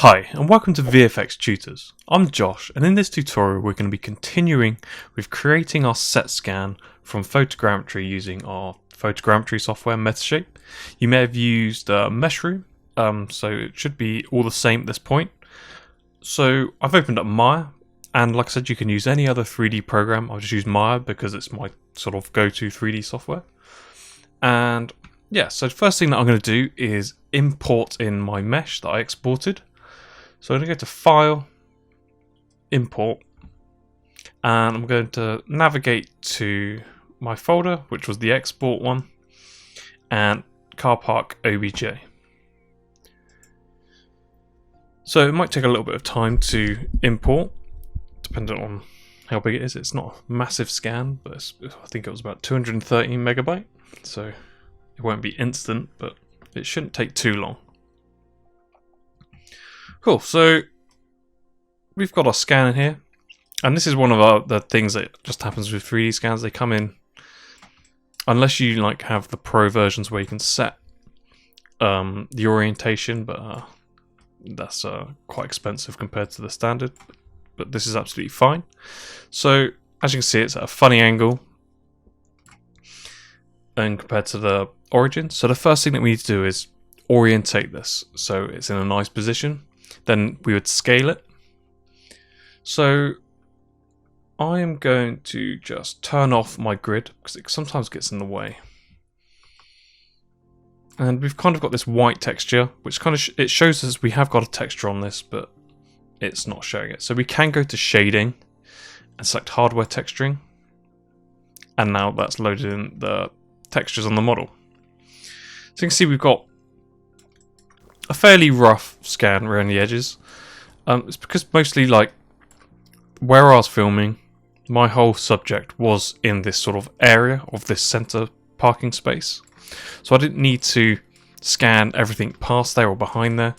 Hi and welcome to VFX Tutors. I'm Josh, and in this tutorial we're going to be continuing with creating our set scan from photogrammetry using our photogrammetry software Metashape. You may have used Meshroom, so it should be all the same at this point. So I've opened up Maya, and like I said, you can use any other 3D program. I'll just use Maya because it's my sort of go-to 3D software. And yeah, so the first thing that I'm going to do is import in my mesh that I exported. So I'm going to go to File, Import, and I'm going to navigate to my folder, which was the export one, and car park OBJ. So it might take a little bit of time to import, depending on how big it is. It's not a massive scan, but I think it was about 230 megabyte, so it won't be instant, but it shouldn't take too long. Cool, so we've got our scan in here, and this is one of the things that just happens with 3D scans. They come in, unless you like have the pro versions where you can set the orientation, but that's quite expensive compared to the standard, but this is absolutely fine. So as you can see, it's at a funny angle and compared to the origin. So the first thing that we need to do is orientate this so it's in a nice position. Then we would scale it. So I am going to just turn off my grid because it sometimes gets in the way. And we've kind of got this white texture, which kind of it shows us we have got a texture on this, but it's not showing it. So we can go to shading and select hardware texturing. And now that's loaded in the textures on the model. So you can see we've got a fairly rough scan around the edges. It's because mostly like where I was filming, my whole subject was in this sort of area of this center parking space. So I didn't need to scan everything past there or behind there.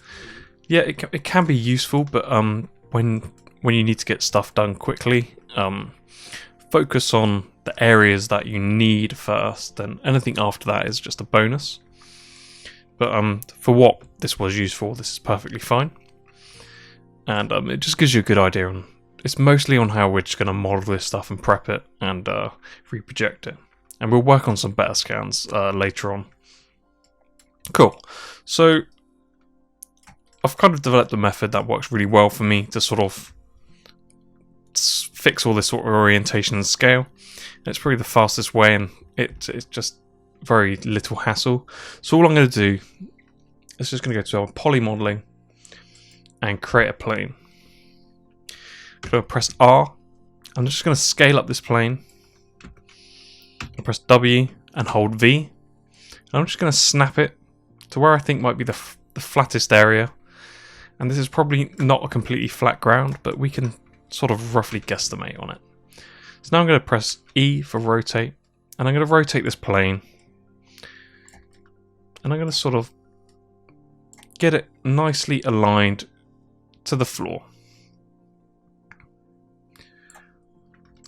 Yeah, it can be useful, but when you need to get stuff done quickly, focus on the areas that you need first, and anything after that is just a bonus. But for what this was used for, this is perfectly fine. And it just gives you a good idea on, it's mostly on how we're just going to model this stuff and prep it and reproject it. And we'll work on some better scans later on. Cool. So I've kind of developed a method that works really well for me to sort of fix all this sort of orientation and scale. And it's probably the fastest way, and it's just very little hassle. So all I'm going to do is just going to go to our poly modeling and create a plane. I'm going to press R. I'm just going to scale up this plane. I'll press W and hold V. And I'm just going to snap it to where I think might be the flattest area. And this is probably not a completely flat ground, but we can sort of roughly guesstimate on it. So now I'm going to press E for rotate, and I'm going to rotate this plane. And I'm going to sort of get it nicely aligned to the floor.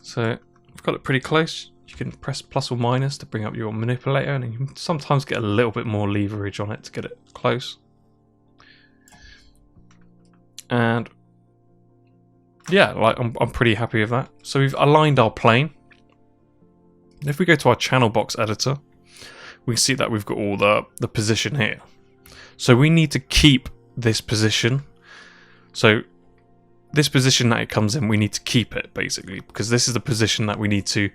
So I've got it pretty close. You can press plus or minus to bring up your manipulator, and you can sometimes get a little bit more leverage on it to get it close. And yeah, like I'm pretty happy with that. So we've aligned our plane. If we go to our channel box editor, we see that we've got all the position here. So we need to keep this position. So this position that it comes in, we need to keep it basically, because this is the position that we need to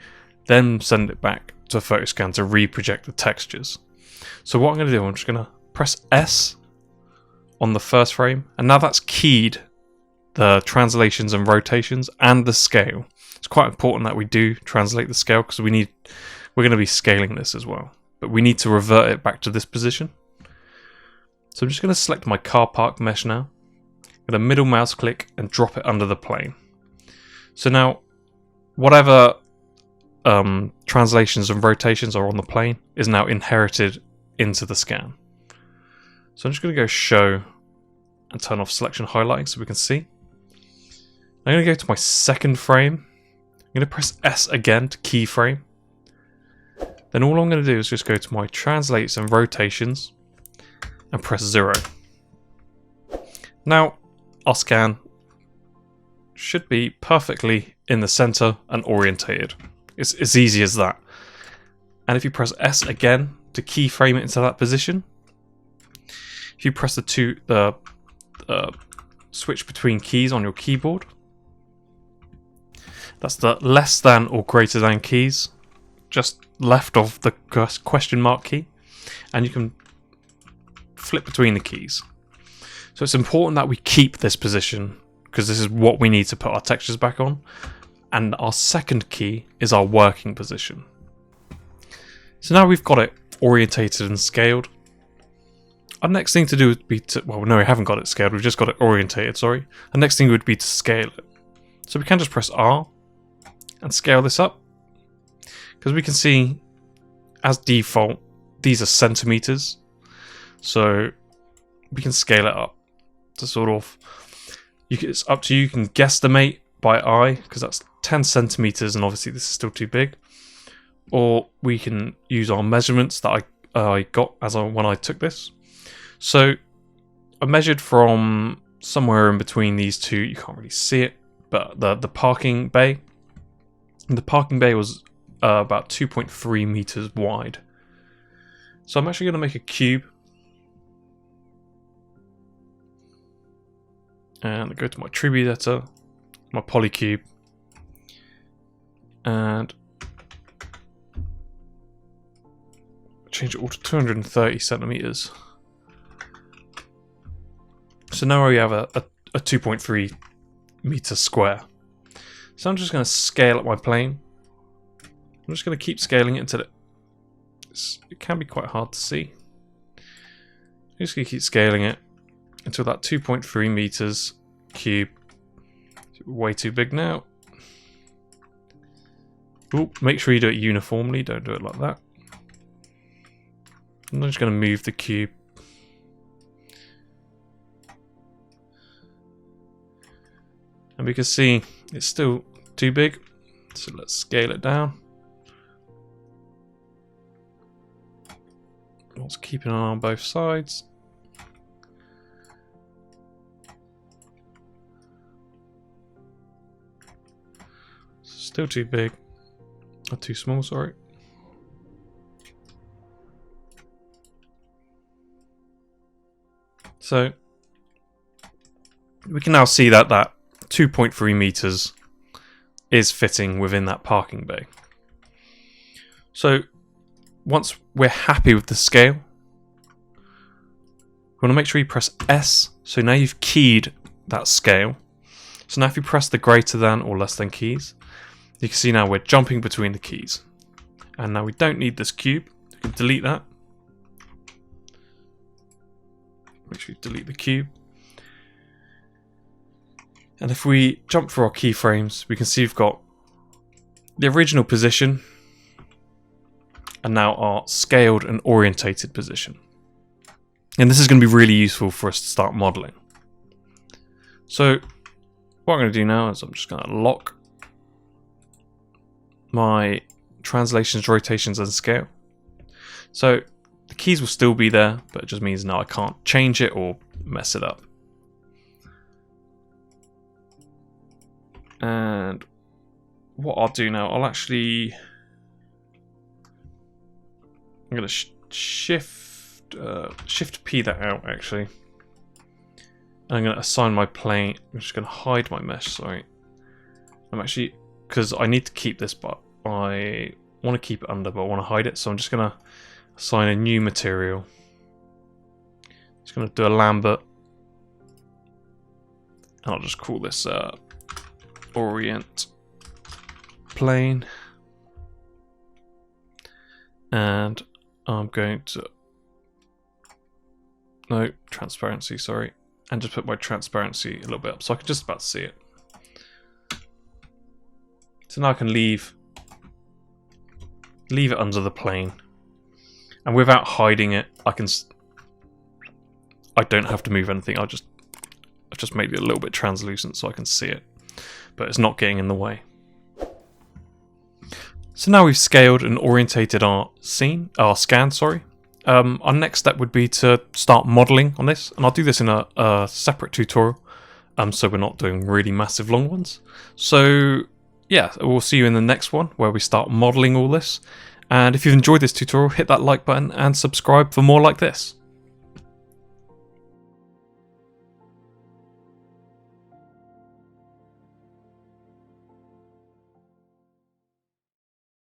then send it back to Photoscan to reproject the textures. So what I'm going to do, I'm just going to press S on the first frame, and now that's keyed the translations and rotations and the scale. It's quite important that we do translate the scale because we're going to be scaling this as well. But we need to revert it back to this position. So I'm just going to select my car park mesh now. I'm going to middle mouse click and drop it under the plane. So now, whatever translations and rotations are on the plane is now inherited into the scan. So I'm just going to go show and turn off selection highlighting so we can see. I'm going to go to my second frame. I'm going to press S again to keyframe. Then all I'm going to do is just go to my translates and rotations and press 0. Now, our scan should be perfectly in the center and orientated. It's as easy as that. And if you press S again to keyframe it into that position, if you press the switch between keys on your keyboard, that's the less than or greater than keys, just left of the question mark key, and you can flip between the keys. So it's important that we keep this position, because this is what we need to put our textures back on. And our second key is our working position. So now we've got it orientated and scaled. Our next thing to do would be to, well, no, we haven't got it scaled, we've just got it orientated, sorry. The next thing would be to scale it. So we can just press R and scale this up, because we can see as default these are centimeters, so we can scale it up to sort of, it's up to you. You can guesstimate by eye, because that's 10 centimeters, and obviously this is still too big, or we can use our measurements that I got when I took this. So I measured from somewhere in between these two, you can't really see it, but the parking bay. And the parking bay was about 2.3 meters wide. So I'm actually going to make a cube. And I go to my tribute editor, my polycube, and change it all to 230 centimeters. So now we have a 2.3 meter square. So I'm just going to scale up my plane. I'm just going to keep scaling it until it can be quite hard to see. I'm just going to keep scaling it until that 2.3 meters cube. Way too big now. Ooh, make sure you do it uniformly, don't do it like that. I'm just going to move the cube. And we can see it's still too big, so let's scale it down. Let's keep it on both sides. Still too big, or too small, sorry. So we can now see that 2.3 meters is fitting within that parking bay. So once we're happy with the scale, we want to make sure you press S. So now you've keyed that scale. So now if you press the greater than or less than keys, you can see now we're jumping between the keys. And now we don't need this cube. You can delete that. Make sure you delete the cube. And if we jump through our keyframes, we can see we've got the original position and now our scaled and orientated position. And this is going to be really useful for us to start modeling. So what I'm going to do now is I'm just going to lock my translations, rotations and scale. So the keys will still be there, but it just means now I can't change it or mess it up. And what I'll do now, I'm going to shift P that out actually. And I'm going to assign my plane. I'm just going to hide my mesh, sorry. I'm actually, because I need to keep this, but I want to keep it under, but I want to hide it. So I'm just going to assign a new material. Just going to do a Lambert. And I'll just call this Orient plane. And I'm going to, no, transparency, sorry. And just put my transparency a little bit up so I can just about see it. So now I can leave it under the plane, and without hiding it, I don't have to move anything. I've just made it a little bit translucent so I can see it, but it's not getting in the way. So now we've scaled and orientated our scan. Our next step would be to start modeling on this, and I'll do this in a separate tutorial. so we're not doing really massive long ones. So yeah, we'll see you in the next one where we start modeling all this. And if you've enjoyed this tutorial, hit that like button and subscribe for more like this.